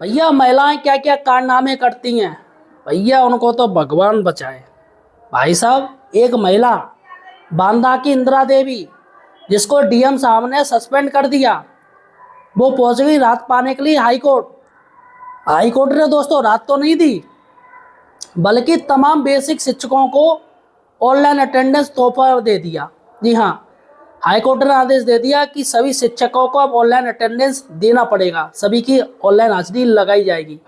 भैया महिलाएं क्या क्या कारनामे करती हैं। भैया उनको तो भगवान बचाए। भाई साहब, एक महिला बांदा की इंदिरा देवी, जिसको डीएम साहब ने सस्पेंड कर दिया, वो पहुंच गई राहत पाने के लिए हाई कोर्ट। हाई कोर्ट ने दोस्तों राहत तो नहीं दी, बल्कि तमाम बेसिक शिक्षकों को ऑनलाइन अटेंडेंस तोहफा दे दिया। जी हाँ, हाई कोर्ट ने आदेश दे दिया कि सभी शिक्षकों को अब ऑनलाइन अटेंडेंस देना पड़ेगा। सभी की ऑनलाइन हाजिरी लगाई जाएगी,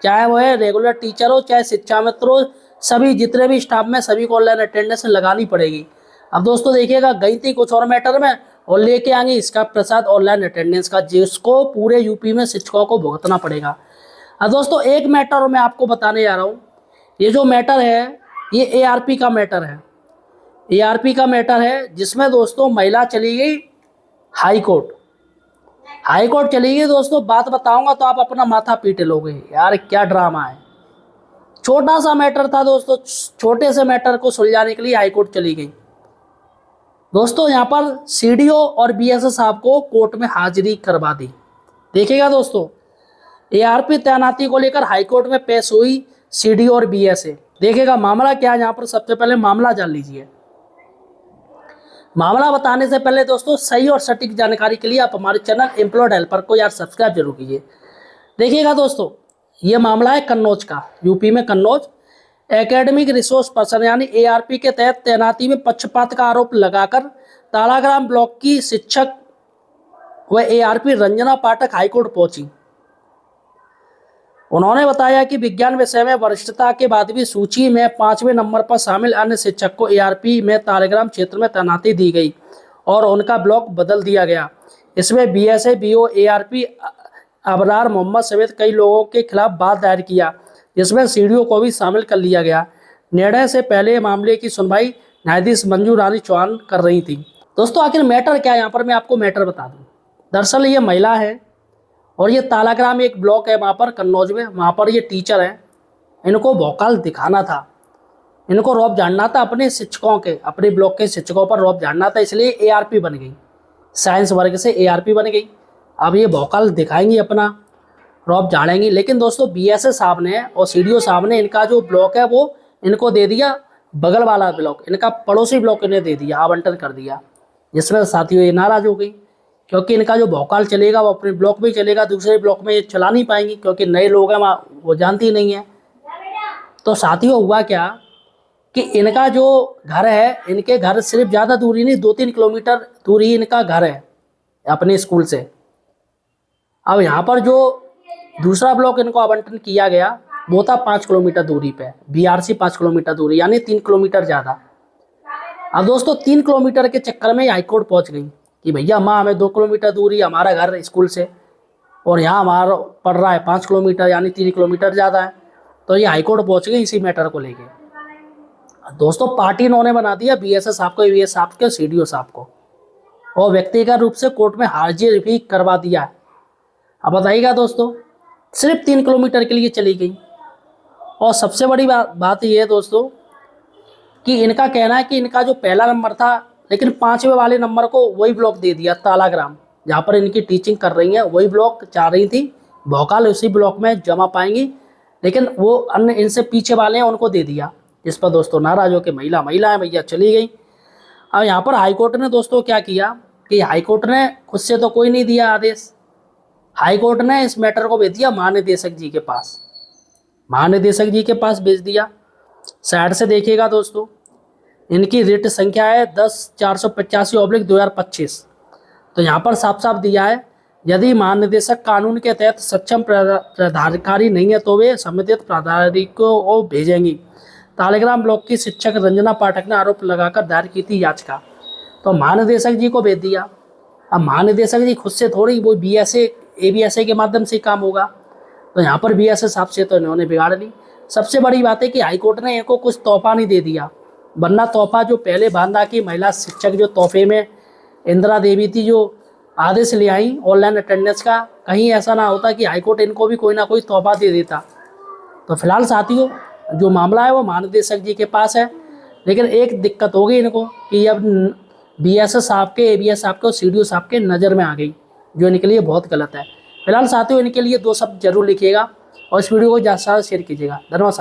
चाहे वह रेगुलर टीचर हो, चाहे शिक्षा मित्र हो। सभी जितने भी स्टाफ में सभी को ऑनलाइन अटेंडेंस लगानी पड़ेगी। अब दोस्तों देखिएगा, गई थी कुछ और मैटर में और लेके आएंगे इसका प्रसाद ऑनलाइन अटेंडेंस का, जिसको पूरे यूपी में शिक्षकों को भुगतना पड़ेगा। अब दोस्तों एक मैटर मैं आपको बताने जा रहा हूँ। ये जो मैटर है, ये एआरपी का मैटर है। एआरपी का मैटर है जिसमें दोस्तों महिला चली गई हाई कोर्ट। हाई कोर्ट चली गई दोस्तों, बात बताऊंगा तो आप अपना माथा पीट लोगे यार, क्या ड्रामा है। छोटा सा मैटर था दोस्तों, छोटे से मैटर को सुलझाने के लिए हाई कोर्ट चली गई। दोस्तों यहाँ पर सीडीओ और बीएसए साहब को कोर्ट में हाजिरी करवा दी। देखिएगा दोस्तों, एआरपी तैनाती को लेकर हाईकोर्ट में पेश हुई सीडीओ और बीएसए। देखिएगा मामला क्या है। यहाँ पर सबसे पहले मामला जान लीजिए। मामला बताने से पहले दोस्तों, सही और सटीक जानकारी के लिए आप हमारे चैनल एम्प्लॉयड हेल्पर को यार सब्सक्राइब जरूर कीजिए। देखिएगा दोस्तों, ये मामला है कन्नौज का, यूपी में कन्नौज। एकेडमिक रिसोर्स पर्सन यानी एआरपी के तहत तैनाती में पक्षपात का आरोप लगाकर तालाग्राम ब्लॉक की शिक्षक व एआरपी रंजना पाठक हाईकोर्ट पहुंची। उन्होंने बताया कि विज्ञान विषय में वरिष्ठता के बाद भी सूची में 5वें नंबर पर शामिल अन्य शिक्षक को एआरपी में तालाग्राम क्षेत्र में तैनाती दी गई और उनका ब्लॉक बदल दिया गया। इसमें BSA, BO, ARP Abrar Mohammad समेत कई लोगों के खिलाफ वाद दायर किया, जिसमें सीडीओ को भी शामिल कर लिया गया। निर्णय से पहले मामले की सुनवाई न्यायाधीश मंजू रानी चौहान कर रही थी। दोस्तों आखिर मैटर क्या है, यहाँ पर मैं आपको मैटर बता दूं। दरअसल ये महिला है और ये तालाग्राम एक ब्लॉक है वहाँ पर कन्नौज में, वहाँ पर ये टीचर है। इनको भौकाल दिखाना था, इनको रौब झाड़ना था अपने शिक्षकों के, अपने ब्लॉक के शिक्षकों पर रौब झाड़ना था, इसलिए एआरपी बन गई। साइंस वर्ग से एआरपी बन गई। अब ये भौकाल दिखाएंगी, अपना रौब झाड़ेंगी। लेकिन दोस्तों बीएसए साहब ने और सीडीओ साहब ने इनका जो ब्लॉक है वो इनको दे दिया, बगल वाला ब्लॉक, इनका पड़ोसी ब्लॉक इन्हें दे दिया, आवंटन कर दिया। जिसमें साथियों ये नाराज हो गई, क्योंकि इनका जो भौकाल चलेगा वो अपने ब्लॉक में चलेगा, दूसरे ब्लॉक में ये चला नहीं पाएंगी, क्योंकि नए लोग हैं वहाँ, वो जानती नहीं है। तो साथियों हुआ क्या कि इनका जो घर है, इनके घर सिर्फ ज़्यादा दूरी नहीं, 2-3 किलोमीटर दूरी इनका घर है अपने स्कूल से। अब यहाँ पर जो दूसरा ब्लॉक इनको आवंटन किया गया वो था 5 किलोमीटर दूरी पे, बीआरसी 5 किलोमीटर दूरी, यानी 3 किलोमीटर ज़्यादा। अब दोस्तों 3 किलोमीटर के चक्कर में हाईकोर्ट पहुँच गई कि भैया माँ हमें 2 किलोमीटर दूरी हमारा घर स्कूल से, और यहाँ हमारा पड़ रहा है 5 किलोमीटर, यानी 3 किलोमीटर ज़्यादा है। तो ये हाईकोर्ट पहुँच गई इसी मैटर को लेके। दोस्तों पार्टी इन्होंने बना दिया बीएसए साहब को, एवीएस साहब को, सीडीओ साहब को, और व्यक्तिगत रूप से कोर्ट में हाजिर भी करवा दिया है। अब बताइएगा दोस्तों, सिर्फ 3 किलोमीटर के लिए चली गई। और सबसे बड़ी बात यह है दोस्तों कि इनका कहना है कि इनका जो पहला नंबर था, लेकिन 5वें वाले नंबर को वही ब्लॉक दे दिया, तालाग्राम जहाँ पर इनकी टीचिंग कर रही हैं, वही ब्लॉक चाह रही थी। भौकाल उसी ब्लॉक में जमा पाएंगी, लेकिन वो अन्य इनसे पीछे वाले हैं उनको दे दिया। इस पर दोस्तों नाराज हो के महिला है भैया चली गई। अब यहाँ पर हाईकोर्ट ने दोस्तों क्या किया कि हाईकोर्ट ने खुद से तो कोई नहीं दिया आदेश, हाईकोर्ट ने इस मैटर को भेज दिया महानिदेशक जी के पास। महानिदेशक जी के पास भेज दिया। साइड से देखिएगा दोस्तों, इनकी रिट संख्या है 10/485/2025। तो यहाँ पर साफ साफ दिया है, यदि महानिदेशक कानून के तहत सक्षम प्राधिकारी नहीं है तो वे संबंधित प्राधिकारी को भेजेंगी। तालाग्राम ब्लॉक की शिक्षक रंजना पाठक ने आरोप लगाकर दायर की थी याचिका, तो महानिदेशक जी को भेज दिया। अब महानिदेशक जी खुद से थोड़ी, वो बीएसए एबीएसए के माध्यम से काम होगा। तो यहाँ पर बीएसए साहब से तो इन्होंने बिगाड़ ली। सबसे बड़ी बात है कि हाईकोर्ट ने इनको कुछ तोहफा नहीं दे दिया, वरना तोहफा जो पहले बांदा की महिला शिक्षक जो तोहफे में इंदिरा देवी थी जो आदेश ले आई ऑनलाइन अटेंडेंस का, कहीं ऐसा ना होता कि हाईकोर्ट इनको भी कोई ना कोई तोहफा दे देता। तो फिलहाल साथियों जो मामला है वो महानिदेशक जी के पास है, लेकिन एक दिक्कत हो गई इनको कि अब बीएसए साहब के, एबीएस साहब के और सीडीओ साहब के नज़र में आ गई, जो इनके लिए बहुत गलत है। फिलहाल साथियों इनके लिए 2 शब्द जरूर लिखिएगा और इस वीडियो को ज़्यादा से ज़्यादा शेयर कीजिएगा। धन्यवाद।